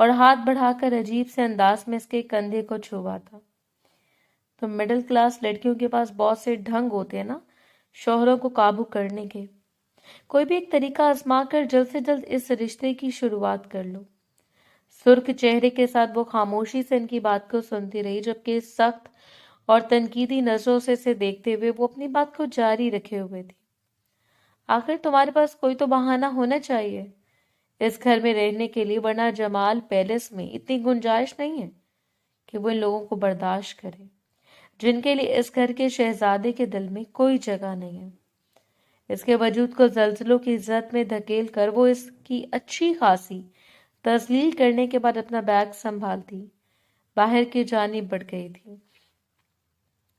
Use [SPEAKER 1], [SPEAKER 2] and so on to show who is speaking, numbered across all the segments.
[SPEAKER 1] اور ہاتھ بڑھا کر عجیب سے انداز میں اس کے کندھے کو چھوا تھا۔ تو مڈل کلاس لڑکیوں کے پاس بہت سے ڈھنگ ہوتے ہیں نا شوہروں کو قابو کرنے کے، کوئی بھی ایک طریقہ آزما کر جلد سے جلد اس رشتے کی شروعات کر لو۔ سرخ چہرے کے ساتھ وہ خاموشی سے ان کی بات کو سنتی رہی، جبکہ سخت اور تنقیدی نظروں سے اسے دیکھتے ہوئے وہ اپنی بات کو جاری رکھے ہوئے تھی۔ آخر تمہارے پاس کوئی تو بہانہ ہونا چاہیے اس گھر میں رہنے کے لیے، ورنہ جمال پیلس میں اتنی گنجائش نہیں ہے کہ وہ ان لوگوں کو برداشت کرے جن کے لیے اس گھر کے شہزادے کے دل میں کوئی جگہ نہیں ہے۔ اس کے وجود کو زلزلوں کی زد میں دھکیل کر وہ اس کی اچھی خاصی تذلیل کرنے کے بعد اپنا بیگ سنبھالتی باہر کی جانب بڑھ گئی تھی،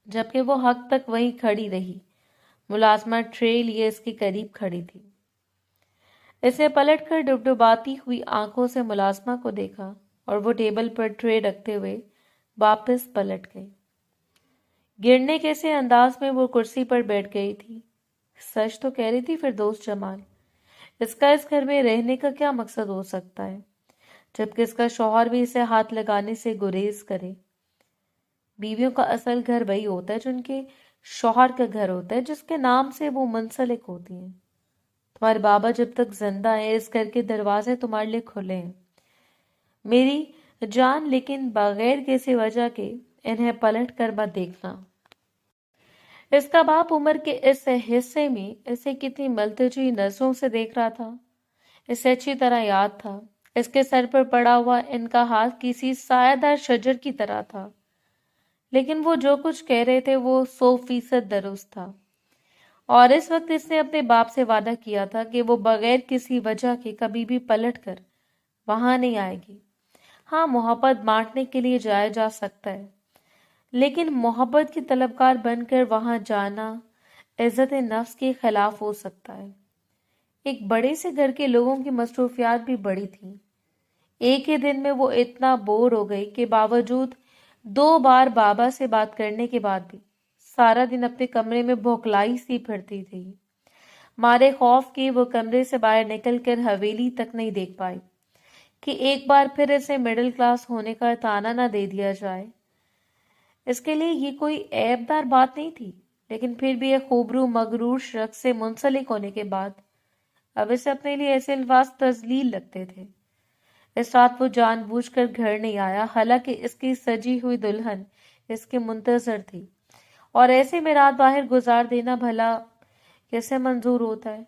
[SPEAKER 1] جبکہ وہ حق تک وہیں کھڑی رہی۔ ملازمہ ٹرے لیے اس کے قریب کھڑی تھی۔ اس نے پلٹ کر ڈبڈباتی ہوئی آنکھوں سے ملازمہ کو دیکھا اور وہ ٹیبل پر ٹرے رکھتے ہوئے واپس پلٹ گئی۔ گرنے کے سے انداز میں وہ کرسی پر بیٹھ گئی تھی۔ سچ تو کہہ رہی تھی فردوس جمال، اس کا اس گھر میں رہنے کا کیا مقصد ہو سکتا ہے، جبکہ اس کا شوہر بھی اسے ہاتھ لگانے سے گریز کرے۔ بیویوں کا اصل گھر وہی ہوتا ہے جو ان کے شوہر کا گھر ہوتا ہے، جس کے نام سے وہ منسلک ہوتی ہیں۔ تمہارے بابا جب تک زندہ ہیں اس گھر کے دروازے تمہارے لیے کھلے ہیں میری جان، لیکن بغیر کسی وجہ کے انہیں پلٹ کر مت دیکھنا۔ اس کا باپ عمر کے اس حصے میں اسے کتنی ملتجی نظروں سے دیکھ رہا تھا، اسے اچھی طرح یاد تھا۔ اس کے سر پر پڑا ہوا ان کا ہاتھ کسی سایہ دار شجر کی طرح تھا، لیکن وہ جو کچھ کہہ رہے تھے وہ 100% درست تھا۔ اور اس وقت اس نے اپنے باپ سے وعدہ کیا تھا کہ وہ بغیر کسی وجہ کے کبھی بھی پلٹ کر وہاں نہیں آئے گی۔ ہاں، محبت بانٹنے کے لیے جایا جا سکتا ہے، لیکن محبت کی طلبگار بن کر وہاں جانا عزت نفس کے خلاف ہو سکتا ہے۔ ایک بڑے سے گھر کے لوگوں کی مصروفیات بھی بڑی تھیں۔ ایک ہی دن میں وہ اتنا بور ہو گئی کہ باوجود 2 بار بابا سے بات کرنے کے بعد بھی سارا دن اپنے کمرے میں بھوکلائی سی پھرتی تھی۔ مارے خوف کے وہ کمرے سے باہر نکل کر حویلی تک نہیں دیکھ پائی کہ ایک بار پھر اسے مڈل کلاس ہونے کا طعنہ نہ دے دیا جائے۔ اس کے لیے یہ کوئی عیب دار بات نہیں تھی، لیکن پھر بھی ایک خوبرو مغرور شخص سے منسلک ہونے کے بعد اب اسے اپنے لیے ایسے الفاظ تذلیل لگتے تھے۔ اس رات وہ جان بوجھ کر گھر نہیں آیا، حالانکہ اس کی سجی ہوئی دلہن اس کے منتظر تھی، اور ایسے میں رات باہر گزار دینا بھلا کیسے منظور ہوتا ہے۔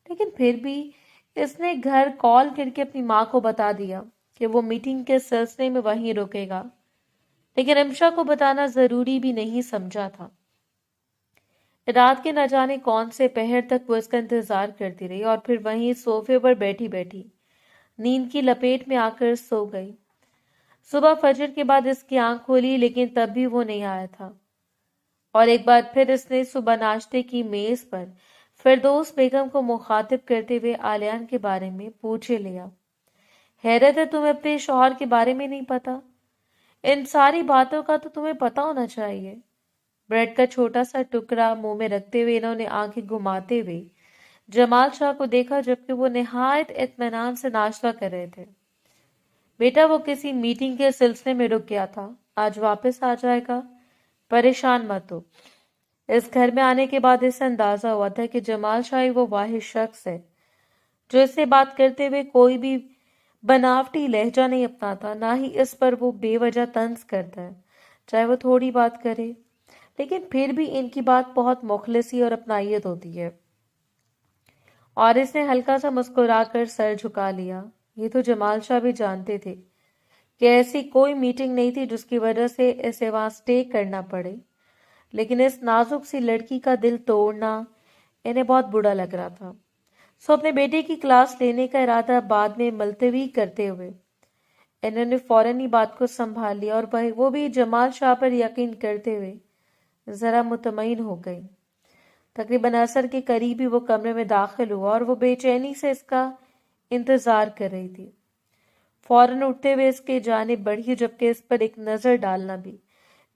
[SPEAKER 1] لیکن پھر بھی اس نے گھر کال کر کے اپنی ماں کو بتا دیا کہ وہ میٹنگ کے سلسلے میں وہیں رکے گا، لیکن رمشا کو بتانا ضروری بھی نہیں سمجھا تھا۔ رات کے نہ جانے کون سے پہر تک وہ اس کا انتظار کرتی رہی، اور پھر وہیں صوفے پر بیٹھی بیٹھی نیند کی لپیٹ میں آ کر سو گئی۔ صبح فجر کے بعد اس کی آنکھ کھولی، لیکن تب بھی وہ نہیں آیا تھا، اور ایک بار پھر اس نے صبح ناشتے کی میز پر فردوس بیگم کو مخاطب کرتے ہوئے آلیان کے بارے میں پوچھے لیا۔ حیرت ہے تمہیں اپنے شوہر کے بارے میں نہیں پتا؟ ان ساری باتوں کا تو تمہیں پتا ہونا چاہیے۔ بریڈ کا چھوٹا سا ٹکڑا منہ میں رکھتے ہوئے انہوں نے آنکھیں گھماتے ہوئے جمال شاہ کو دیکھا، جبکہ وہ نہایت اطمینان سے ناشتہ کر رہے تھے۔ بیٹا وہ کسی میٹنگ کے سلسلے میں رک گیا تھا، آج واپس آ جائے گا، پریشان مت ہو۔ اس گھر میں آنے کے بعد اسے اندازہ ہوا تھا کہ جمال شاہ وہ واحد شخص ہے جو اس سے بات کرتے ہوئے کوئی بھی بناوٹی لہجہ نہیں اپناتا، نہ ہی اس پر وہ بے وجہ طنز کرتا ہے چاہے وہ تھوڑی بات کرے، لیکن پھر بھی ان کی بات بہت مخلصی اور اپنائیت ہوتی ہے۔ اور اس نے ہلکا سا مسکرا کر سر جھکا لیا۔ یہ تو جمال شاہ بھی جانتے تھے کہ ایسی کوئی میٹنگ نہیں تھی جس کی وجہ سے اسے وہاں سٹے کرنا پڑے، لیکن اس نازک سی لڑکی کا دل توڑنا انہیں بہت برا لگ رہا تھا۔ سو اپنے بیٹے کی کلاس لینے کا ارادہ بعد میں ملتوی کرتے ہوئے انہوں نے فوراً ہی بات کو سنبھال لیا، اور وہ بھی جمال شاہ پر یقین کرتے ہوئے ذرا مطمئن ہو گئی۔ تقریباً عصر کے قریب ہی وہ کمرے میں داخل ہوا، اور وہ بے چینی سے اس کا انتظار کر رہی تھی۔ فوراً اٹھتے ہوئے اس کے جانب بڑھی، جبکہ اس پر ایک نظر ڈالنا بھی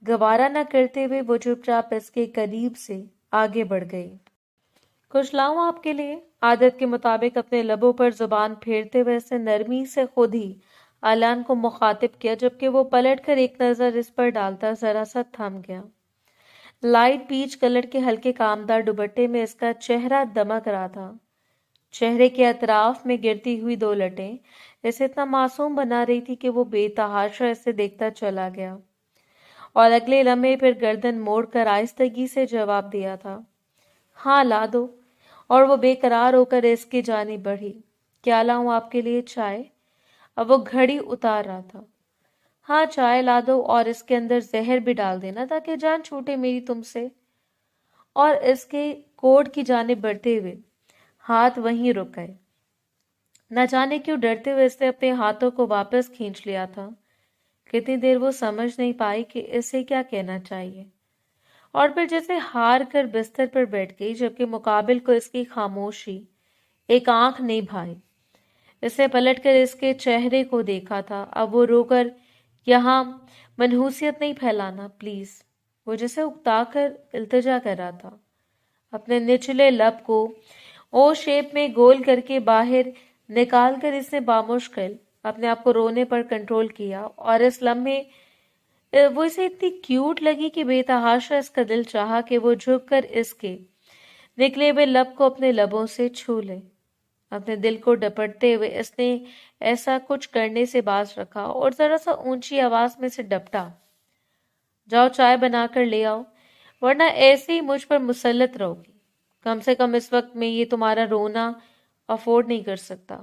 [SPEAKER 1] گوارا نہ کرتے ہوئے وہ چپ چاپ اس کے قریب سے آگے بڑھ گئی۔ کچھ لاؤں آپ کے لیے؟ عادت کے مطابق اپنے لبوں پر زبان پھیرتے ہوئے اسے نرمی سے خود ہی آلیان کو مخاطب کیا، جبکہ وہ پلٹ کر ایک نظر اس پر ڈالتا ذرا سا تھم گیا۔ لائٹ پیچ کلر کے ہلکے کامدار دوپٹے میں اس کا چہرہ دمک رہا تھا۔ چہرے کے اطراف میں گرتی ہوئی 2 لٹیں اسے اتنا معصوم بنا رہی تھی کہ وہ بے تحاشا اسے دیکھتا چلا گیا، اور اگلے لمحے پھر گردن موڑ کر آہستگی سے جواب دیا تھا، ہاں لا دو۔ اور وہ بے قرار ہو کر اس کی جانب بڑھی۔ کیا لاؤں آپ کے لیے؟ چائے؟ اب وہ گھڑی اتار رہا تھا۔ ہاں چائے لا دو، اور اس کے اندر زہر بھی ڈال دینا تاکہ جان چھوٹے میری تم سے۔ اور اس کے کوٹ کی جانب بڑھتے ہوئے ہاتھ وہیں رک گئے۔ نہ جانے کیوں ڈرتے ہوئے اس نے اپنے ہاتھوں کو واپس کھینچ لیا تھا۔ کتنی دیر وہ سمجھ نہیں پائی کہ اسے کیا کہنا چاہیے، اور پھر جیسے ہار کر بستر پر بیٹھ گئی، جبکہ مقابل کو اس کی خاموشی ایک آنکھ نہیں بھائی۔ اس نے پلٹ کر اس کے چہرے کو دیکھا تھا۔ اب وہ رو کر، یہاں منحوسیت نہیں پھیلانا پلیز، وہ جسے اکتا کر التجا کر رہا تھا۔ اپنے نچلے لب کو او شیپ میں گول کر کے باہر نکال کر اس نے بامشکل اپنے آپ کو رونے پر کنٹرول کیا، اور اس لمحے وہ اسے اتنی کیوٹ لگی کہ بے تحاشا اس کا دل چاہا کہ وہ جھک کر اس کے نکلے ہوئے لب کو اپنے لبوں سے چھو لے۔ اپنے دل کو ڈپٹتے ہوئے اس نے ایسا کچھ کرنے سے باز رکھا اور ذرا سا اونچی آواز میں سے ڈپٹا، جاؤ چائے بنا کر لے آؤ، ورنہ ایسے ہی مجھ پر مسلط رہو گی۔ کم سے کم اس وقت میں یہ تمہارا رونا افورڈ نہیں کر سکتا۔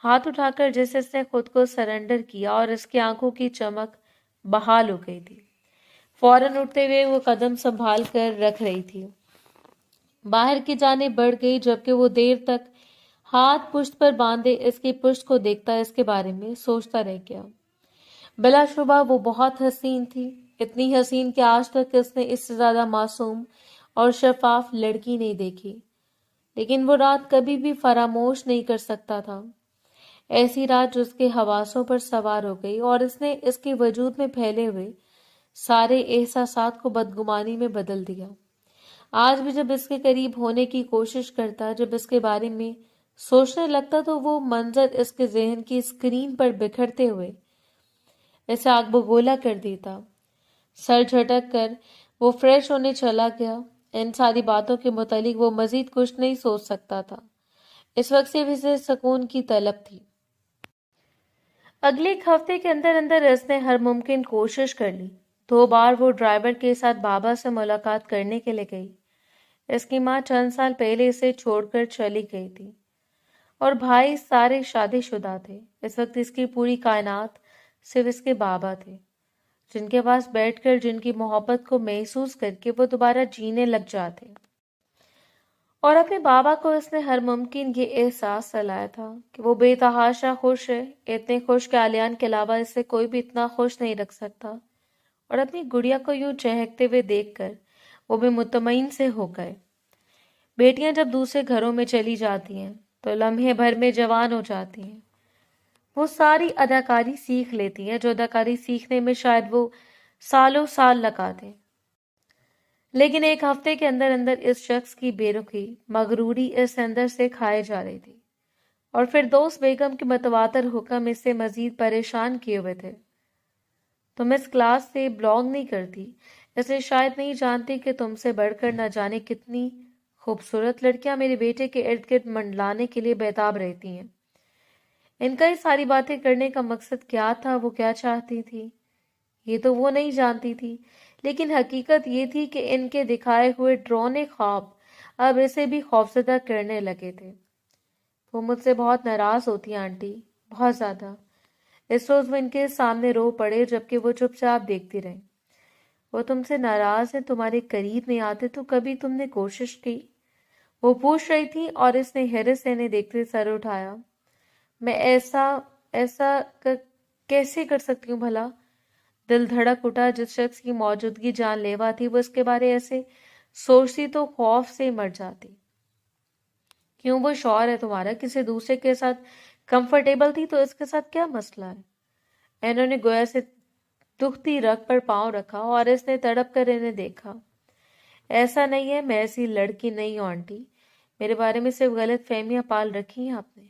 [SPEAKER 1] ہاتھ اٹھا کر جیسے اس نے خود کو سرنڈر کیا، اور اس کی آنکھوں کی چمک بحال ہو گئی تھی۔ فوراً اٹھتے ہوئے وہ قدم سنبھال کر رکھ رہی تھی، باہر کی جانب بڑھ گئی، جبکہ وہ دیر تک ہاتھ پشت پر باندھے اس کی پشت کو دیکھتا اس کے بارے میں سوچتا رہ گیا۔ بلا شبہ وہ بہت حسین تھی، اتنی حسین کہ آج تک اس نے اس سے زیادہ معصوم اور شفاف لڑکی نہیں دیکھی، لیکن وہ رات کبھی بھی فراموش نہیں کر سکتا تھا۔ ایسی رات جو اس کے حواسوں پر سوار ہو گئی، اور اس نے اس کے وجود میں پھیلے ہوئے سارے احساسات کو بدگمانی میں بدل دیا۔ آج بھی جب اس کے قریب ہونے کی کوشش کرتا، جب اس کے بارے میں سوچنے لگتا، تو وہ منظر اس کے ذہن کی اسکرین پر بکھرتے ہوئے اسے آگ بگولا کر دیتا۔ سر جھٹک کر وہ فریش ہونے چلا گیا۔ ان ساری باتوں کے متعلق وہ مزید کچھ نہیں سوچ سکتا تھا، اس وقت صرف اسے سکون کی طلب تھی۔ اگلے ایک ہفتے کے اندر اندر اس نے ہر ممکن کوشش کر لی۔ 2 بار وہ ڈرائیور کے ساتھ بابا سے ملاقات کرنے کے لیے گئی۔ اس کی ماں چند سال پہلے اسے چھوڑ کر چلی گئی تھی، اور بھائی سارے شادی شدہ تھے۔ اس وقت اس کی پوری کائنات صرف اس کے بابا تھے، جن کے پاس بیٹھ کر جن کی محبت کو محسوس کر کے وہ دوبارہ جینے لگ جاتے۔ اور اپنے بابا کو اس نے ہر ممکن یہ احساس دلایا تھا کہ وہ بے تحاشا خوش ہے، اتنے خوش کہ آلیان کے علاوہ اس سے کوئی بھی اتنا خوش نہیں رکھ سکتا۔ اور اپنی گڑیا کو یوں چہکتے ہوئے دیکھ کر وہ بھی مطمئن سے ہو گئے۔ بیٹیاں جب دوسرے گھروں میں چلی جاتی ہیں تو لمحے بھر میں جوان ہو جاتی ہیں۔ وہ ساری اداکاری سیکھ لیتی ہیں جو اداکاری سیکھنے میں شاید وہ سالوں سال لگا دیں، لیکن ایک ہفتے کے اندر اندر اس شخص کی بے رخی، مغروری اس اندر سے کھائے جا رہی تھی، اور فردوس بیگم کے متواتر حکم اس سے مزید پریشان کیے ہوئے تھے۔ تم اس کلاس سے بلانگ نہیں کرتی، اس لیے شاید نہیں جانتی کہ تم سے بڑھ کر نہ جانے کتنی خوبصورت لڑکیاں میرے بیٹے کے ارد گرد منڈلانے کے لیے بےتاب رہتی ہیں۔ ان کا یہ ساری باتیں کرنے کا مقصد کیا تھا، وہ کیا چاہتی تھی، یہ تو وہ نہیں جانتی تھی، لیکن حقیقت یہ تھی کہ ان کے دکھائے ہوئے ڈرونے خواب اب اسے بھی خوفزدہ کرنے لگے تھے۔ وہ مجھ سے بہت ناراض ہوتی ہیں آنٹی، بہت زیادہ۔ اس روز وہ ان کے سامنے رو پڑے، جبکہ وہ چپ چاپ دیکھتی رہیں۔ وہ تم سے ناراض ہیں، تمہارے قریب نہیں آتے تو کبھی تم نے کوشش کی؟ وہ پوچھ رہی تھی، اور اس نے حیرت سے انہیں دیکھتے سر اٹھایا۔ میں ایسا کیسے کر سکتی ہوں بھلا؟ دل دھڑک اٹھا۔ جس شخص کی موجودگی جان لیوا تھی، وہ اس کے بارے ایسے سوچتی تو خوف سے مر جاتی۔ کیوں؟ وہ شوہر ہے تمہارا، کسی دوسرے کے ساتھ کمفرٹیبل تھی تو اس کے ساتھ کیا مسئلہ ہے؟ انہوں نے گویا سے دکھتی رگ پر پاؤں رکھا، اور اس نے تڑپ کر انہیں دیکھا۔ ایسا نہیں ہے، میں ایسی لڑکی نہیں ہوں آنٹی، میرے بارے میں صرف غلط فہمیاں پال رکھی ہیں آپ نے۔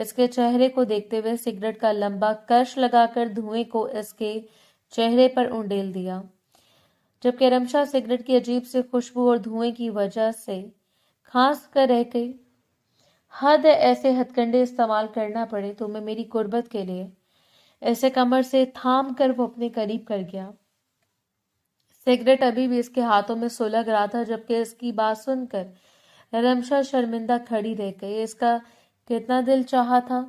[SPEAKER 1] اس کے چہرے کو دیکھتے ہوئے سگریٹ کا لمبا کش لگا کر دھوئیں کو اس کے چہرے پر انڈیل دیا، جبکہ رمشا سگریٹ کی عجیب سے خوشبو اور دھوئیں کی وجہ سے کھانس کر رہ گئی۔ حد ہے ایسے ہتھ کنڈے استعمال کرنا پڑے تمہیں میری قربت کے لیے۔ ایسے کمر سے تھام کر وہ اپنے قریب کر گیا۔ سگریٹ ابھی بھی اس کے ہاتھوں میں سلگ رہا تھا، جبکہ اس کی بات سن کر رمشا شرمندہ کھڑی رہ گئی۔ اس کا کتنا دل چاہا تھا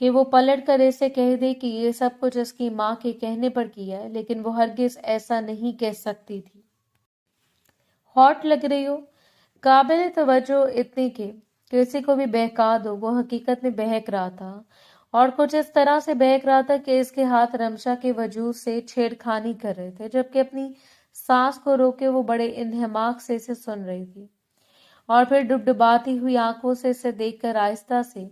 [SPEAKER 1] کہ وہ پلٹ کر اسے کہہ دے کہ یہ سب کچھ اس کی ماں کے کہنے پر کیا ہے، لیکن وہ ہرگز ایسا نہیں کہہ سکتی تھی۔ ہاٹ لگ رہی ہو، قابل توجہ اتنی کہ کسی کو بھی بہکا دو۔ وہ حقیقت میں بہک رہا تھا، اور کچھ اس طرح سے بہک رہا تھا کہ اس کے ہاتھ رمشا کے وجود سے چھیڑ خانی کر رہے تھے، جبکہ اپنی سانس کو روکے وہ بڑے انہماک سے اسے سن رہی تھی، اور پھر ڈبڈباتی ہوئی آنکھوں سے اسے دیکھ کر آہستہ سے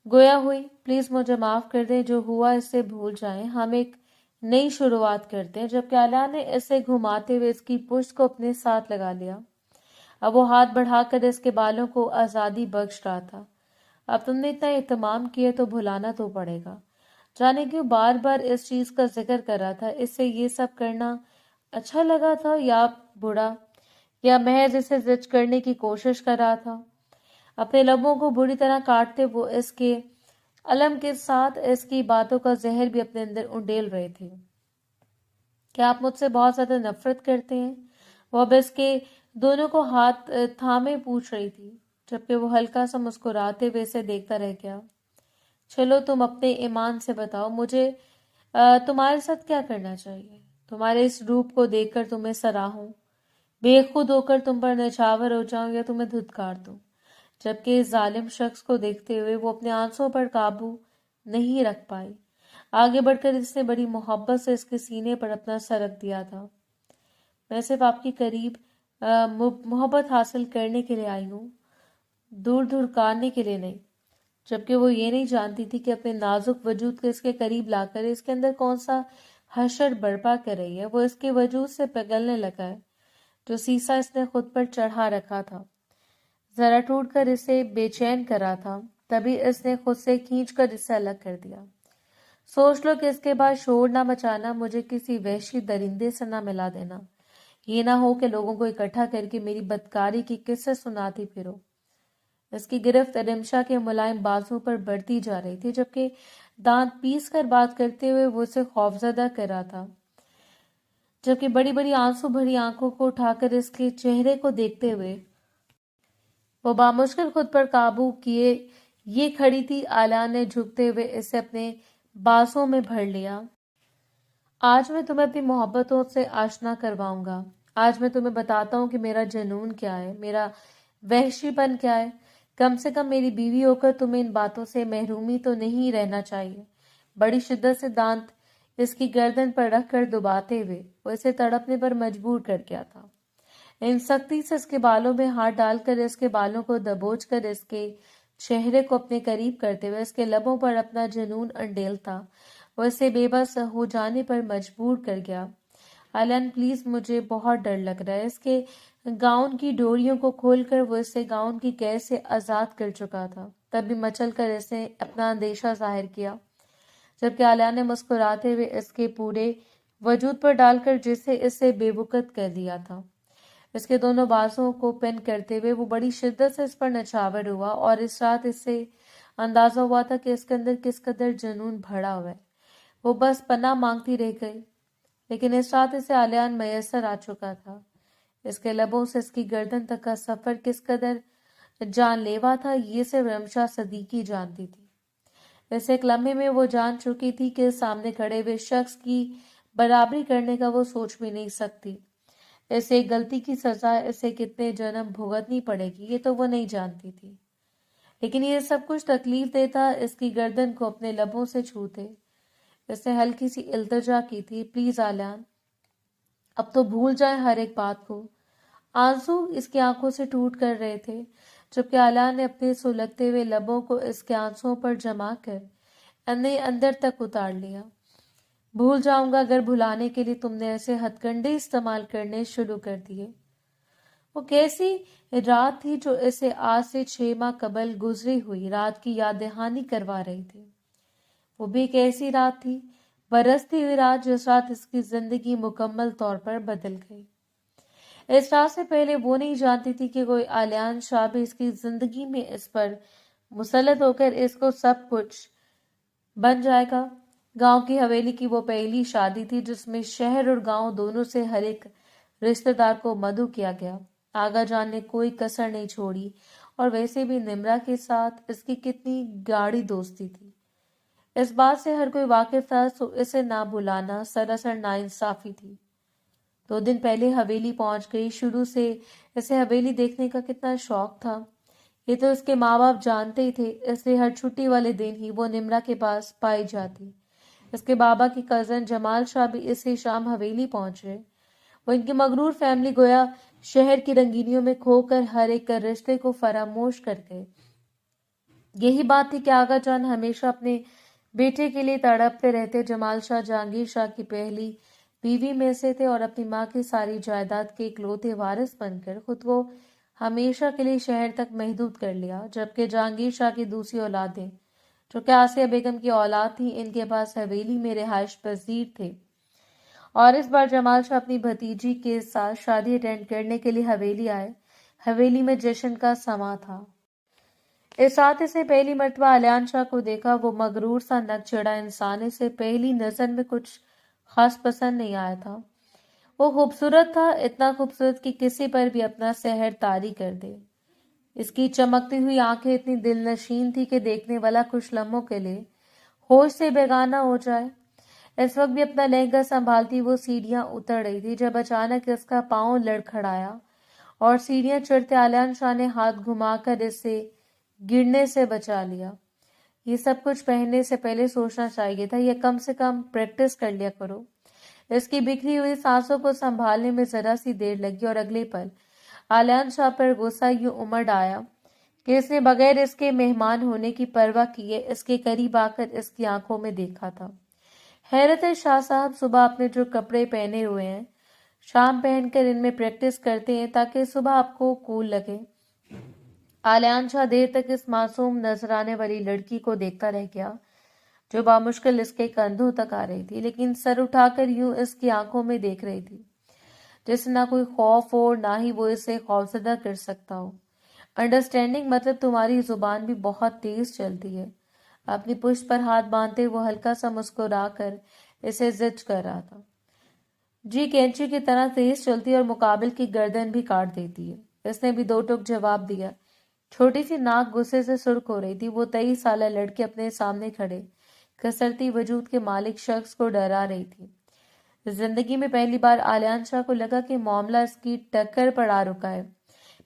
[SPEAKER 1] گویا ہوئی، پلیز مجھے معاف کر دیں، جو ہوا اس سے بھول جائیں، ہم ایک نئی شروعات کرتے ہیں۔ جبکہ عالیہ نے اسے گھماتے ہوئے اس کی پشت کو اپنے ساتھ لگا لیا۔ اب وہ ہاتھ بڑھا کر اس کے بالوں کو آزادی بخش رہا تھا۔ اب تم نے اتنا اہتمام کیا تو بھلانا تو پڑے گا۔ جانے کیوں بار بار اس چیز کا ذکر کر رہا تھا؟ اس سے یہ سب کرنا اچھا لگا تھا یا برا، یا محض اسے زج کرنے کی کوشش کر رہا تھا؟ اپنے لبوں کو بری طرح کاٹتے وہ اس کے علم کے ساتھ اس کی باتوں کا زہر بھی اپنے اندر انڈیل رہے تھے۔ کیا آپ مجھ سے بہت زیادہ نفرت کرتے ہیں؟ وہ اب اس کے دونوں کو ہاتھ تھامے پوچھ رہی تھی، جبکہ وہ ہلکا سا مسکراتے ہوئے اسے دیکھتا رہ گیا۔ چلو تم اپنے ایمان سے بتاؤ، مجھے تمہارے ساتھ کیا کرنا چاہیے؟ تمہارے اس روپ کو دیکھ کر تمہیں سراہوں، بے خود ہو کر تم پر نچھاور ہو جاؤں، یا تمہیں دھتکار دوں؟ جبکہ اس ظالم شخص کو دیکھتے ہوئے وہ اپنے آنسوں پر قابو نہیں رکھ پائی۔ آگے بڑھ کر اس نے بڑی محبت سے اس کے سینے پر اپنا سر رکھ دیا تھا۔ میں صرف آپ کی قریب محبت حاصل کرنے کے لیے آئی ہوں، دور دھڑکانے کے لیے نہیں۔ جبکہ وہ یہ نہیں جانتی تھی کہ اپنے نازک وجود کو اس کے قریب لا کر اس کے اندر کون سا حشر برپا کر رہی ہے۔ وہ اس کے وجود سے پگھلنے لگا ہے، جو سیسا اس نے خود پر چڑھا رکھا تھا، ذرا ٹوٹ کر اسے بے چین کر رہا تھا۔ تبھی اس نے خود سے کھینچ کر اسے الگ کر دیا۔ سوچ لو کہ اس کے بعد شور نہ مچانا، مجھے کسی وحشی درندے سے نہ ملا دینا، یہ نہ ہو کہ لوگوں کو اکٹھا کر کے میری بدکاری کی قصے سناتی پھرو۔ اس کی گرفت رمشا کے ملائم بازوں پر بڑھتی جا رہی تھی، جبکہ دانت پیس کر بات کرتے ہوئے وہ اسے خوفزدہ کر رہا تھا، جبکہ بڑی بڑی آنسو بھری آنکھوں کو اٹھا کر اس کے چہرے کو دیکھتے ہوئے وہ بامشکل خود پر قابو کیے یہ کھڑی تھی۔ عالیہ نے جھکتے ہوئے اسے اپنے بازوں میں بھر لیا۔ آج میں تمہیں اپنی محبتوں سے آشنا کرواؤں گا۔ آج میں تمہیں بتاتا ہوں کہ میرا جنون کیا ہے، میرا وحشی پن کیا ہے۔ کم سے کم میری بیوی ہو کر تمہیں ان باتوں سے محرومی تو نہیں رہنا چاہیے۔ بڑی شدت سے دانت اس کی گردن پر رکھ کر دباتے ہوئے وہ اسے تڑپنے پر مجبور کر گیا تھا۔ ان سختی سے اس کے بالوں میں ہاتھ ڈال کر اس کے بالوں کو دبوچ کر اس کے چہرے کو اپنے قریب کرتے ہوئے اس کے لبوں پر اپنا جنون انڈیلتا وہ اسے بے بس ہو جانے پر مجبور کر گیا۔ آلین پلیز، مجھے بہت ڈر لگ رہا ہے۔ اس کے گاؤن کی ڈوریوں کو کھول کر وہ اسے گاؤن کی قید سے آزاد کر چکا تھا، تب بھی مچل کر اس نے اپنا اندیشہ ظاہر کیا، جبکہ آلیہ نے مسکراتے ہوئے اس کے پورے وجود پر ڈال کر جسے اس سے بے وقت کر دیا تھا۔ اس کے دونوں بازوں کو پن کرتے ہوئے وہ بڑی شدت سے اس پر نچھاور ہوا، اور اس رات اس سے اندازہ ہوا تھا کہ اس کے اندر کس قدر جنون بھرا ہوا ہے۔ وہ بس پناہ مانگتی رہ گئی، لیکن اس رات اسے آلیان میسر آ چکا تھا۔ اس کے لبوں سے اس کی گردن تک کا سفر کس قدر جان لیوا تھا، یہ صرف رمشا صدیقی جانتی تھی۔ اس ایک لمحے میں وہ جان چکی تھی کہ سامنے کھڑے ہوئے شخص کی برابری کرنے کا وہ سوچ بھی نہیں سکتی۔ اس ایک غلطی کی سزا اسے کتنے جنم بھگتنی پڑے گی یہ تو وہ نہیں جانتی تھی، لیکن یہ سب کچھ تکلیف دیتا اس کی گردن کو اپنے لبوں سے چھوتے۔ اس نے ہلکی سی التجا کی تھی، پلیز آلیان، اب تو بھول جائیں ہر ایک بات کو۔ آنسو اس کی آنکھوں سے ٹوٹ کر رہے تھے، جبکہ آلیان نے اپنے سلگتے ہوئے لبوں کو اس کے آنسوؤں پر جما کر انہیں اندر تک اتار لیا۔ بھول جاؤں گا اگر بھلانے کے لیے تم نے ایسے ہتھ کنڈے استعمال کرنے شروع کر دیے۔ وہ کیسی رات تھی جو اسے آج سے 6 ماہ قبل گزری ہوئی رات کی یاد دہانی کروا رہی تھی۔ وہ بھی ایک ایسی رات تھی، برستی ہوئی رات، جس رات اس کی زندگی مکمل طور پر بدل گئی۔ اس رات سے پہلے وہ نہیں جانتی تھی کہ کوئی عالیان شاہ بھی اس کی زندگی میں اس پر مسلط ہو کر اس کو سب کچھ بن جائے گا۔ گاؤں کی حویلی کی وہ پہلی شادی تھی جس میں شہر اور گاؤں دونوں سے ہر ایک رشتہ دار کو مدعو کیا گیا۔ آغا جان نے کوئی کسر نہیں چھوڑی، اور ویسے بھی نمرا کے ساتھ اس کی کتنی گاڑی دوستی تھی، اس بات سے ہر کوئی واقف تھا، سو اسے نہ بلانا سراسر ناانصافی تھی۔ 2 دن پہلے حویلی پہنچ گئی۔ شروع سے اسے حویلی دیکھنے کا کتنا شوق تھا، یہ تو اس کے ماں باپ جانتے ہی تھے، اس لیے ہر چھٹی والے دن ہی وہ نمرا کے پاس پائی جاتی۔ اس کے بابا کی کزن جمال شاہ بھی اسی شام حویلی پہنچے۔ وہ ان کی مغرور فیملی گویا شہر کی رنگینیوں میں کھو کر ہر ایک رشتے کو فراموش کر گئے۔ یہی بات تھی کہ آغا جان ہمیشہ اپنے بیٹے کے لیے تڑپتے رہتے۔ جمال شاہ جہانگیر شاہ کی پہلی بیوی میں سے تھے اور اپنی ماں کی ساری جائیداد کے اکلوتے وارث بن کر خود کو ہمیشہ کے لیے شہر تک محدود کر لیا، جبکہ جہانگیر شاہ کی دوسری اولادیں جو کہ آسیہ بیگم کی اولاد تھی، ان کے پاس حویلی میں رہائش پذیر تھے، اور اس بار جمال شاہ اپنی بھتیجی کے ساتھ شادی اٹینڈ کرنے کے لیے حویلی آئے۔ حویلی میں جشن کا سماں تھا۔ اس رات اسے پہلی مرتبہ علیان شاہ کو دیکھا۔ وہ مغرور سا نک چڑھا انسان اسے پہلی نظر میں کچھ خاص پسند نہیں آیا تھا۔ وہ خوبصورت تھا، اتنا خوبصورت کہ کسی پر بھی اپنا سحر طاری کر دے۔ اس کی چمکتی ہوئی آنکھیں اتنی دل نشین تھی کہ دیکھنے والا کچھ لمحوں کے لیے ہوش سے بیگانہ ہو جائے۔ اس وقت بھی اپنا لہنگا سنبھالتی وہ سیڑھیاں اتر رہی تھی جب اچانک اس کا پاؤں لڑکھڑایا اور سیڑھیاں چڑھتے علیان شاہ نے ہاتھ گھما کر اسے گرنے سے بچا لیا۔ یہ سب کچھ پہننے سے پہلے سوچنا چاہیے تھا، یہ کم سے کم پریکٹس کر لیا کرو۔ اس کی بکھری ہوئی سانسوں کو سنبھالنے میں ذرا سی دیر لگی اور اگلے پل علیان شاہ پر غصہ یوں امڑ آیا کہ اس نے بغیر اس کے مہمان ہونے کی پرواہ کیے اس کے قریب آ کر اس کی آنکھوں میں دیکھا تھا۔ حیرت ہے شاہ صاحب، صبح آپ نے جو کپڑے پہنے ہوئے ہیں شام پہن کر ان میں پریکٹس کرتے ہیں تاکہ صبح آپ کو کول لگے۔ علیان شاہ دیر تک اس معصوم نظر آنے والی لڑکی کو دیکھتا رہ گیا جو بامشکل اس کے کندھوں تک آ رہی تھی، لیکن سر اٹھا کر یوں اس کی آنکھوں میں دیکھ رہی تھی جیسے نہ کوئی خوف ہو، نہ ہی وہ اسے خوفزدہ کر سکتا ہو۔ انڈرسٹینڈنگ مطلب تمہاری زبان بھی بہت تیز چلتی ہے۔ اپنی پشت پر ہاتھ باندھتے وہ ہلکا سا مسکرا کر اسے زج کر رہا تھا۔ جی، کینچی کی طرح تیز چلتی ہے اور مقابل کی گردن بھی کاٹ دیتی ہے۔ اس نے بھی 2 ٹوک جواب دیا۔ چھوٹی سی ناک غصے سے سرخ ہو رہی تھی۔ وہ 23 سالہ لڑکی اپنے سامنے کھڑے کسرتی وجود کے مالک شخص کو ڈرا رہی تھی۔ زندگی میں پہلی بار علیان شاہ کو لگا کہ معاملہ اس کی ٹکر پر آ رکا ہے۔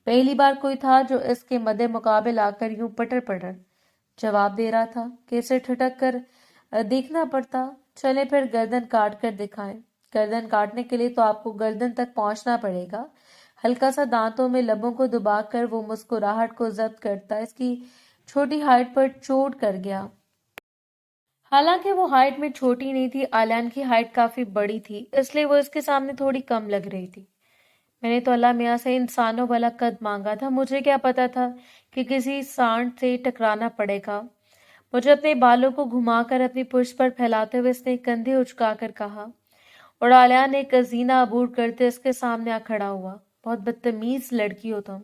[SPEAKER 1] پہلی بار کوئی تھا جو اس کے مد مقابل آ کر یوں پٹر پٹر جواب دے رہا تھا کہ اسے ٹھٹک کر دیکھنا پڑتا۔ چلے پھر گردن کاٹ کر دکھائیں۔ گردن کاٹنے کے لیے تو آپ کو گردن تک پہنچنا پڑے گا۔ ہلکا سا دانتوں میں لبوں کو دبا کر وہ مسکراہٹ کو ضبط کرتا اس کی چھوٹی ہائٹ پر چوٹ کر گیا۔ حالانکہ وہ ہائٹ میں چھوٹی نہیں تھی، علیان کی ہائٹ کافی بڑی تھی، اس لیے وہ اس کے سامنے تھوڑی کم لگ رہی تھی۔ میں نے تو اللہ میاں سے انسانوں والا قد مانگا تھا، مجھے کیا پتا تھا کہ کسی سانڈ سے ٹکرانا پڑے گا۔ مجھے اپنے بالوں کو گھما کر اپنی پشت پر پھیلاتے ہوئے اس نے کندھے اچکا کر کہا، اور علیان ایک زینہ عبور کرتے اس کے سامنے آ کھڑا ہوا۔ بہت بدتمیز لڑکی ہو تم۔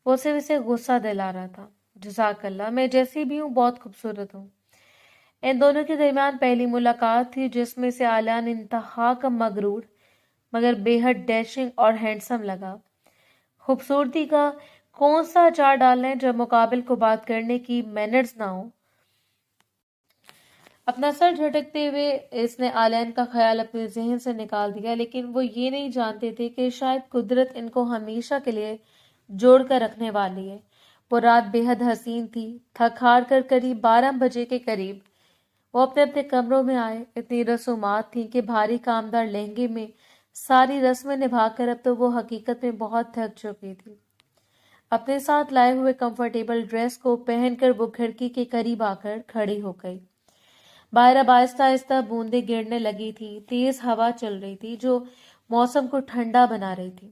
[SPEAKER 1] وہ صرف اسے غصہ دلا رہا تھا۔ جزاک اللہ، میں جیسی بھی ہوں بہت خوبصورت ہوں۔ ان دونوں کے درمیان پہلی ملاقات تھی جس میں سے علیان انتہا کا مغرور مگر بے حد ڈیشنگ اور ہینڈسم لگا۔ خوبصورتی کا کون سا اچار ڈالنا ہے جب مقابل کو بات کرنے کی مینرز نہ ہو۔ اپنا سر جھٹکتے ہوئے اس نے علیان کا خیال اپنے ذہن سے نکال دیا، لیکن وہ یہ نہیں جانتے تھے کہ شاید قدرت ان کو ہمیشہ کے لیے جوڑ کر رکھنے والی ہے۔ وہ رات بے حد حسین تھی۔ تھک ہار کر قریب 12 بجے کے قریب وہ اپنے اپنے کمروں میں آئے۔ اتنی رسومات تھیں کہ بھاری کامدار لہنگے میں ساری رسمیں نبھا کر اب تو وہ حقیقت میں بہت تھک چکی تھی۔ اپنے ساتھ لائے ہوئے کمفرٹیبل ڈریس کو پہن کر وہ کھڑکی کے قریب آ کر کھڑی ہو گئی۔ باہر اب آہستہ آہستہ بوندیں گرنے لگی تھی۔ تیز ہوا چل رہی تھی جو موسم کو ٹھنڈا بنا رہی تھی۔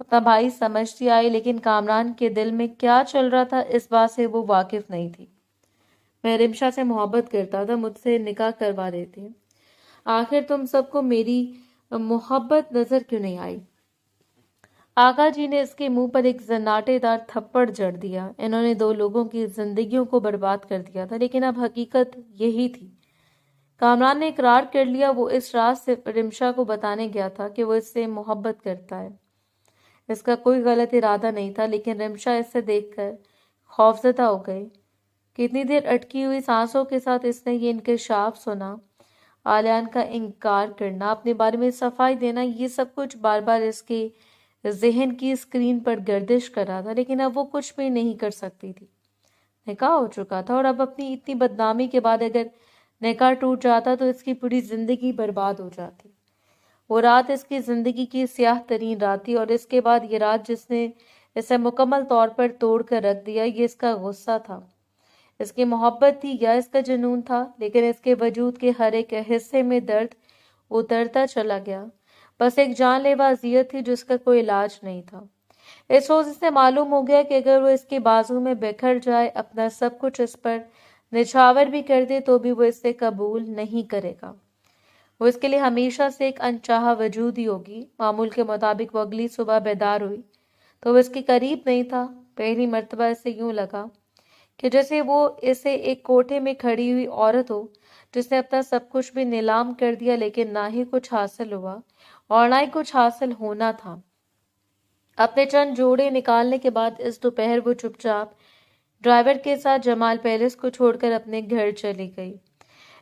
[SPEAKER 1] اپنا بھائی سمجھتی آئی، لیکن کامران کے دل میں کیا چل رہا تھا اس بات سے وہ واقف نہیں تھی۔ میں رمشا سے محبت کرتا تھا، مجھ سے نکاح کروا دیتے۔ آخر تم سب کو میری محبت نظر کیوں نہیں آئی؟ آقا جی نے اس کے منہ پر ایک زناٹے دار تھپڑ جڑ دیا۔ انہوں نے دو لوگوں کی زندگیوں کو برباد کر دیا تھا، لیکن اب حقیقت یہی تھی۔ کامران نے اقرار کر لیا، وہ اس راز سے رمشا کو بتانے گیا تھا کہ وہ اس سے محبت کرتا ہے۔ اس کا کوئی غلط ارادہ نہیں تھا، لیکن رمشا اس سے دیکھ کر خوفزدہ ہو گئی۔ کتنی دیر اٹکی ہوئی سانسوں کے ساتھ اس نے یہ انکشاف سنا۔ آلیان کا انکار کرنا، اپنے بارے میں صفائی دینا، یہ سب کچھ بار بار اس کے ذہن کی اسکرین پر گردش کر رہا تھا، لیکن اب وہ کچھ بھی نہیں کر سکتی تھی۔ نکاح ہو چکا تھا، اور اب اپنی اتنی بدنامی کے بعد اگر نکاح ٹوٹ جاتا تو اس کی پوری زندگی برباد ہو جاتی۔ وہ رات اس کی زندگی کی سیاہ ترین رات تھی، اور اس کے بعد یہ رات جس نے اسے مکمل طور پر توڑ کر رکھ دیا، یہ اس کا غصہ تھا، اس کی محبت تھی یا اس کا جنون تھا، لیکن اس کے وجود کے ہر ایک حصے میں درد اترتا چلا گیا۔ بس ایک جان لیوا اذیت تھی جس کا کوئی علاج نہیں تھا۔ اس روز اسے معلوم ہو گیا کہ اگر وہ اس کے بازو میں بکھر جائے، اپنا سب کچھ اس پر نچھاور بھی کر دے، تو بھی وہ اس سے قبول نہیں کرے گا۔ وہ اس کے لیے ہمیشہ سے ایک انچاہا وجود ہی ہوگی۔ معمول کے مطابق وہ اگلی صبح بیدار ہوئی تو وہ اس کے قریب نہیں تھا۔ پہلی مرتبہ اسے یوں لگا کہ جیسے وہ اسے ایک کوٹھے میں کھڑی ہوئی عورت ہو جس نے اپنا سب کچھ بھی نیلام کر دیا، لیکن نہ ہی کچھ حاصل ہوا اور نہ ہی کچھ حاصل ہونا تھا۔ اپنے چند جوڑے نکالنے کے بعد اس دوپہر وہ چپ چاپ ڈرائیور کے ساتھ جمال پیلس کو چھوڑ کر اپنے گھر چلی گئی۔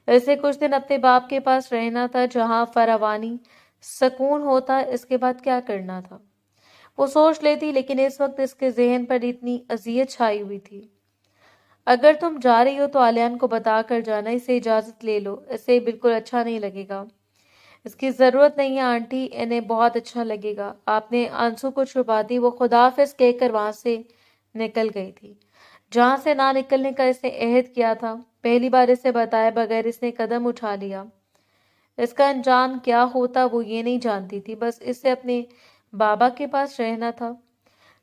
[SPEAKER 1] اسے کچھ دن اپنے باپ کے پاس رہنا تھا، جہاں فراوانی سکون ہوتا۔ اس کے بعد کیا کرنا تھا وہ سوچ لیتی، لیکن اس وقت اس کے ذہن پر اتنی اذیت چھائی ہوئی تھی۔ اگر تم جا رہی ہو تو آلیان کو بتا کر جانا، اسے اجازت لے لو، اسے بالکل اچھا نہیں لگے گا۔ اس کی ضرورت نہیں ہے آنٹی، انہیں بہت اچھا لگے گا۔ آپ نے آنسو کو چھپا دی۔ وہ خداحافظ کہہ کر وہاں سے نکل گئی تھی جہاں سے نہ نکلنے کا اس نے عہد کیا تھا۔ پہلی بار اسے بتائے بغیر اس نے قدم اٹھا لیا۔ اس کا انجام کیا ہوتا وہ یہ نہیں جانتی تھی، بس اسے اپنے بابا کے پاس رہنا تھا،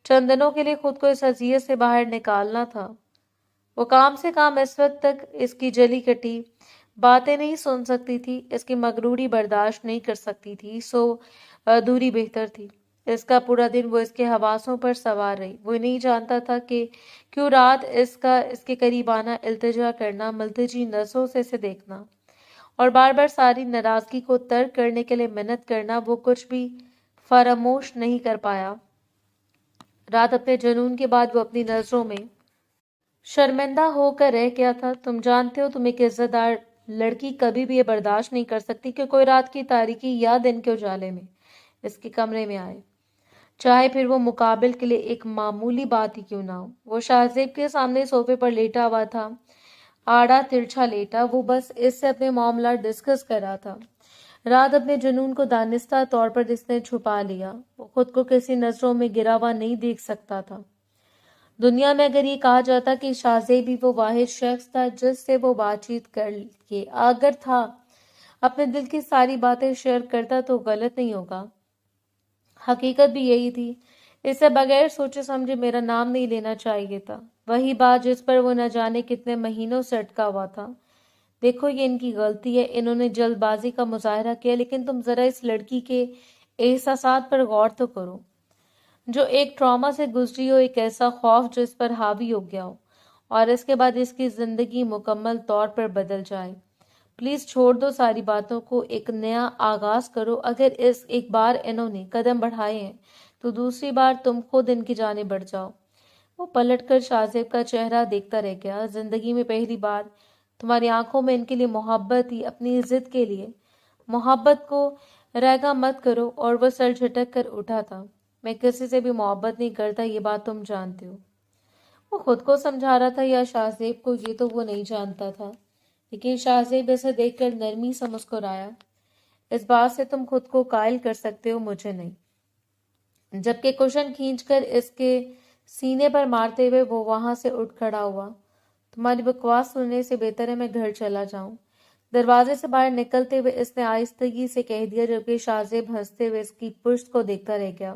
[SPEAKER 1] چند دنوں کے لیے خود کو اس اذیت سے باہر نکالنا تھا۔ وہ کام سے کام اس وقت تک اس کی جلی کٹی باتیں نہیں سن سکتی تھی، اس کی مغروری برداشت نہیں کر سکتی تھی، سو دوری بہتر تھی۔ اس کا پورا دن وہ اس کے حواسوں پر سوار رہی۔ وہ نہیں جانتا تھا کہ کیوں رات اس کا اس کے قریب آنا، التجا کرنا، ملتجی نظروں سے اسے دیکھنا اور بار بار ساری ناراضگی کو ترک کرنے کے لیے منت کرنا، وہ کچھ بھی فراموش نہیں کر پایا۔ رات اپنے جنون کے بعد وہ اپنی نظروں میں شرمندہ ہو کر رہ گیا تھا۔ تم جانتے ہو، تم ایک عزت دار لڑکی کبھی بھی یہ برداشت نہیں کر سکتی کہ کوئی رات کی تاریکی یا دن کے اجالے میں اس کے کمرے میں آئے، چاہے پھر وہ مقابل کے لیے ایک معمولی بات ہی کیوں نہ ہو۔ وہ شاہزیب کے سامنے صوفے پر لیٹا ہوا تھا، آڑا ترچھا لیٹا۔ وہ بس اس سے اپنے معاملات ڈسکس کر رہا تھا۔ رات اپنے جنون کو دانستہ طور پر اس نے چھپا لیا۔ وہ خود کو کسی نظروں میں گرا ہوا نہیں دیکھ سکتا تھا۔ دنیا میں اگر یہ کہا جاتا کہ شاہزیب ہی وہ واحد شخص تھا جس سے وہ بات چیت کر کے اگر تھا اپنے دل کی ساری باتیں شیئر کرتا تو غلط نہیں ہوگا۔ حقیقت بھی یہی تھی۔ اسے بغیر سوچے سمجھے میرا نام نہیں لینا چاہیے تھا، وہی بات جس پر وہ نہ جانے کتنے مہینوں سے اٹکا ہوا تھا۔ دیکھو، یہ ان کی غلطی ہے، انہوں نے جلد بازی کا مظاہرہ کیا، لیکن تم ذرا اس لڑکی کے احساسات پر غور تو کرو، جو ایک ٹراما سے گزری ہو، ایک ایسا خوف جو اس پر حاوی ہو گیا ہو اور اس کے بعد اس کی زندگی مکمل طور پر بدل جائے۔ پلیز چھوڑ دو ساری باتوں کو، ایک نیا آغاز کرو۔ اگر ایک بار انہوں نے قدم بڑھائے ہیں تو دوسری بار تم خود ان کی جانب بڑھ جاؤ۔ وہ پلٹ کر شاہزیب کا چہرہ دیکھتا رہ گیا۔ زندگی میں پہلی بار تمہاری آنکھوں میں ان کے لیے محبت ہی، اپنی ضد کے لیے محبت کو رائگاں مت کرو۔ اور وہ سر جھٹک کر اٹھا تھا۔ میں کسی سے بھی محبت نہیں کرتا، یہ بات تم جانتے ہو۔ وہ خود کو سمجھا رہا تھا یا شاہزیب کو، یہ تو وہ نہیں جانتا تھا، لیکن شاہزیب اسے دیکھ کر نرمی سے مسکرایا۔ اس بات سے تم خود کو قائل کر سکتے ہو، مجھے نہیں۔ جبکہ کشن کھینچ کر اس کے سینے پر مارتے ہوئے وہ وہاں سے اٹھ کھڑا ہوا۔ تمہاری بکواس سننے سے بہتر ہے میں گھر چلا جاؤں۔ دروازے سے باہر نکلتے ہوئے اس نے آہستگی سے کہہ دیا، جبکہ شاہزیب ہنستے ہوئے اس کی پشت کو دیکھتا رہ گیا۔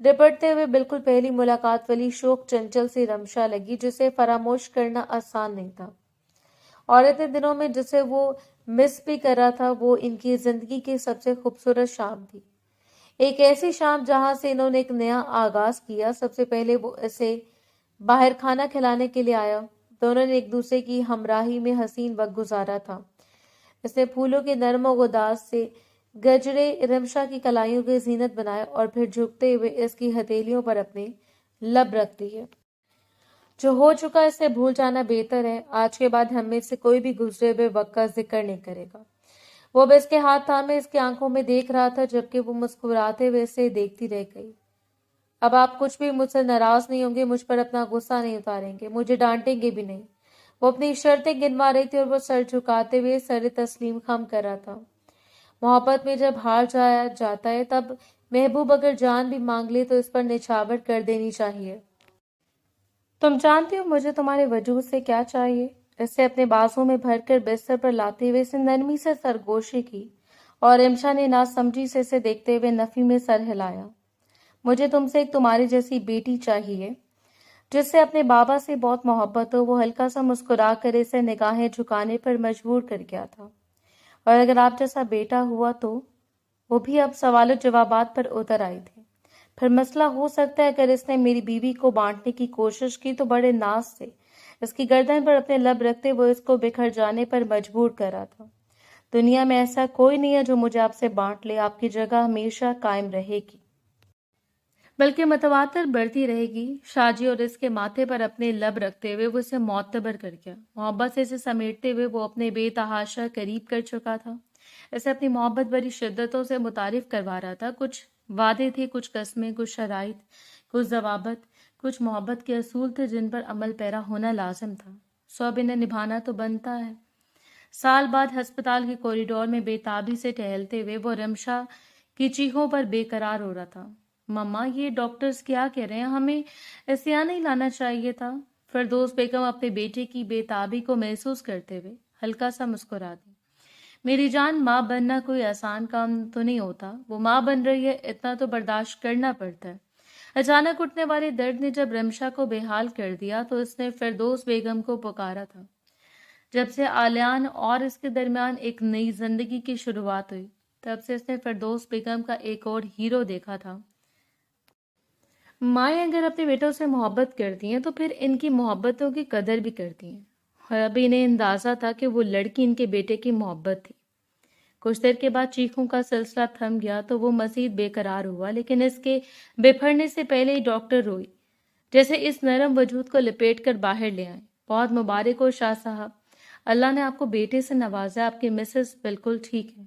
[SPEAKER 1] لپٹتے ہوئے بالکل پہلی ملاقات والی شوق چنچل سی رمشا لگی جسے فراموش کرنا آسان نہیں تھا، اور اتنے دنوں میں جسے وہ مس بھی کر رہا تھا۔ وہ ان کی زندگی کی سب سے خوبصورت شام تھی، ایک ایسی شام جہاں سے انہوں نے ایک نیا آغاز کیا۔ سب سے پہلے وہ اسے باہر کھانا کھلانے کے لیے آیا، دونوں نے ایک دوسرے کی ہمراہی میں حسین وقت گزارا تھا۔ اس نے پھولوں کے نرم و گداز سے گجرے رمشا کی کلائیوں کی زینت بنائے اور پھر جھکتے ہوئے اس کی ہتھیلیوں پر اپنے لب رکھ دیے۔ جو ہو چکا اسے بھول جانا بہتر ہے، آج کے بعد ہم میں سے کوئی بھی گزرے ہوئے وقت کا ذکر نہیں کرے گا۔ وہ اب اس کے ہاتھ تھامے اس کی آنکھوں میں دیکھ رہا تھا، جبکہ وہ مسکراتے ہوئے اسے دیکھتی رہ گئی۔ اب آپ کچھ بھی مجھ سے ناراض نہیں ہوں گے، مجھ پر اپنا غصہ نہیں اتاریں گے، مجھے ڈانٹیں گے بھی نہیں۔ وہ اپنی شرطیں گنوا رہی تھی اور وہ سر جھکاتے ہوئے سر تسلیم خم کر رہا تھا۔ محبت میں جب ہار جایا جاتا ہے تب محبوب اگر جان بھی مانگ لے تو اس پر نچھاور کر دینی چاہیے۔ تم جانتی ہو مجھے تمہارے وجود سے کیا چاہیے؟ اسے اپنے بازوں میں بھر کر بستر پر لاتے ہوئے اسے نرمی سے سرگوشی کی، اور رمشا نے ناسمجھی سے اسے دیکھتے ہوئے نفی میں سر ہلایا۔ مجھے تم سے ایک تمہاری جیسی بیٹی چاہیے جس سے اپنے بابا سے بہت محبت ہو۔ وہ ہلکا سا مسکرا کر اسے نگاہیں جھکانے پر مجبور کر گیا تھا۔ اور اگر آپ جیسا بیٹا ہوا تو؟ وہ بھی اب سوال و جوابات پر اتر آئی تھی۔ پھر مسئلہ ہو سکتا ہے اگر اس نے میری بیوی کو بانٹنے کی کوشش کی تو بڑے ناز سے اس کی گردن پر اپنے لب رکھتے وہ اس کو بکھر جانے پر مجبور کر رہا تھا۔ دنیا میں ایسا کوئی نہیں ہے جو مجھے آپ سے بانٹ لے، آپ کی جگہ ہمیشہ قائم رہے گی، بلکہ متواتر بڑھتی رہے گی۔ شاجی اور اس کے ماتھے پر اپنے لب رکھتے ہوئے وہ اسے معتبر کر گیا۔ محبت سے اسے سمیٹتے ہوئے وہ اپنے بے تحاشا قریب کر چکا تھا، اسے اپنی محبت بڑی شدتوں سے متعارف کروا رہا تھا۔ کچھ وعدے تھے، کچھ قسمیں، کچھ شرائط، کچھ ضوابط، کچھ محبت کے اصول تھے جن پر عمل پیرا ہونا لازم تھا۔ اب انہیں نبھانا تو بنتا ہے۔ سال بعد ہسپتال کے کوریڈور میں بے تابی سے ٹہلتے ہوئے وہ رمشا کی چیخوں پر بے قرار ہو رہا تھا۔ مما، یہ ڈاکٹرز کیا کہہ رہے ہیں؟ ہمیں ایسے یہاں نہیں لانا چاہیے تھا۔ فردوس بیگم اپنے بیٹے کی بے تابی کو محسوس کرتے ہوئے ہلکا سا مسکرا دی۔ میری جان، ماں بننا کوئی آسان کام تو نہیں ہوتا۔ وہ ماں بن رہی ہے، اتنا تو برداشت کرنا پڑتا ہے۔ اچانک اٹھنے والے درد نے جب رمشا کو بے حال کر دیا تو اس نے فردوس بیگم کو پکارا تھا۔ جب سے آلیان اور اس کے درمیان ایک نئی زندگی کی شروعات ہوئی تب سے اس نے فردوس بیگم کا ایک اور ہیرو دیکھا تھا۔ مائیں اگر اپنے بیٹوں سے محبت کرتی ہیں تو پھر ان کی محبتوں کی قدر بھی کرتی ہیں، اور ابھی انہیں اندازہ تھا کہ وہ لڑکی ان کے بیٹے کی محبت تھی۔ کچھ دیر کے بعد چیخوں کا سلسلہ تھم گیا تو وہ مزید بے قرار ہوا، لیکن اس کے بپھرنے سے پہلے ہی ڈاکٹر روئی، جیسے اس نرم وجود کو لپیٹ کر باہر لے آئے۔ بہت مبارک ہو شاہ صاحب، اللہ نے آپ کو بیٹے سے نوازا، آپ کی مسز بالکل ٹھیک ہے۔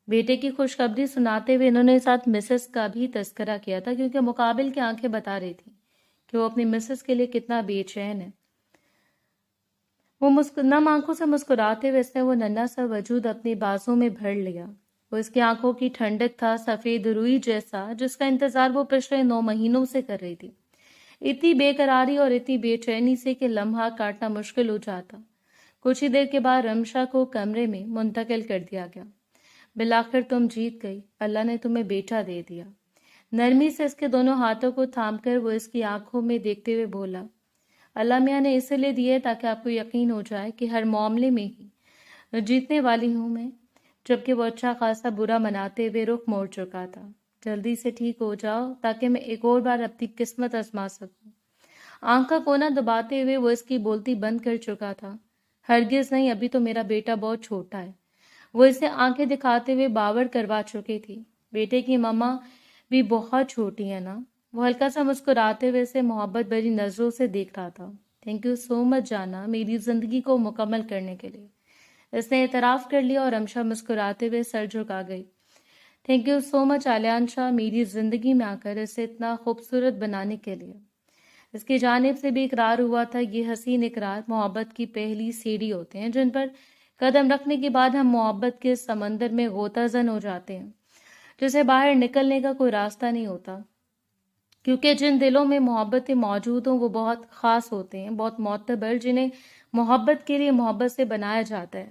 [SPEAKER 1] بیٹے کی خوشخبری سناتے ہوئے انہوں نے ساتھ مسز کا بھی تذکرہ کیا تھا، کیونکہ مقابل کی آنکھیں بتا رہی تھیں کہ وہ اپنی مسز کے لیے کتنا بے چین ہے۔ وہ نم آنکھوں سے مسکراتے ہوئے اس نے وہ ننھا سا وجود اپنی بازوں میں بھر لیا۔ وہ اس کی آنکھوں کی ٹھنڈک تھا، سفید روئی جیسا، جس کا انتظار وہ پچھلے 9 مہینوں سے کر رہی تھی، اتنی بے قراری اور اتنی بے چینی سے کہ لمحہ کاٹنا مشکل ہو جاتا۔ کچھ ہی دیر کے بعد رمشا کو کمرے میں منتقل کر دیا گیا۔ بالآخر تم جیت گئی، اللہ نے تمہیں بیٹا دے دیا۔ نرمی سے اس کے دونوں ہاتھوں کو تھام کر وہ اس کی آنکھوں میں دیکھتے ہوئے بولا، اللہ میاں نے اس لیے دیے تاکہ آپ کو یقین ہو جائے کہ ہر معاملے میں ہی جیتنے والی ہوں میں۔ جبکہ وہ اچھا خاصا برا مناتے ہوئے رخ موڑ چکا تھا۔ جلدی سے ٹھیک ہو جاؤ تاکہ میں ایک اور بار اپنی قسمت آزما سکوں۔ آنکھ کا کونا دباتے ہوئے وہ اس کی بولتی بند کر چکا تھا۔ ہرگز نہیں، ابھی تو میرا بیٹا بہت چھوٹا ہے۔ وہ اسے آنکھیں دکھاتے ہوئے باور کروا چکی تھی۔ بیٹے کی ماما بھی بہت چھوٹی ہے نا؟ وہ ہلکا سا مسکراتے ہوئے اسے محبت بھری نظروں سے دیکھ رہا تھا۔ تھینک یو سو مچ جانا، میری زندگی کو مکمل کرنے کے لیے، اس نے اعتراف کر لیا اور رمشا مسکراتے ہوئے سر جھکا گئی۔ تھینک یو سو مچ آلیان شاہ، میری زندگی میں آ کر اسے اتنا خوبصورت بنانے کے لیے۔ اس کی جانب سے بھی اقرار ہوا تھا۔ یہ حسین اقرار محبت کی پہلی سیڑھی ہوتے ہیں جن پر قدم رکھنے کے بعد ہم محبت کے سمندر میں غوطہ زن ہو جاتے ہیں، جسے باہر نکلنے کا کوئی راستہ نہیں ہوتا، کیونکہ جن دلوں میں محبتیں موجود ہوں وہ بہت خاص ہوتے ہیں، بہت معتبر، جنہیں محبت کے لیے محبت سے بنایا جاتا ہے۔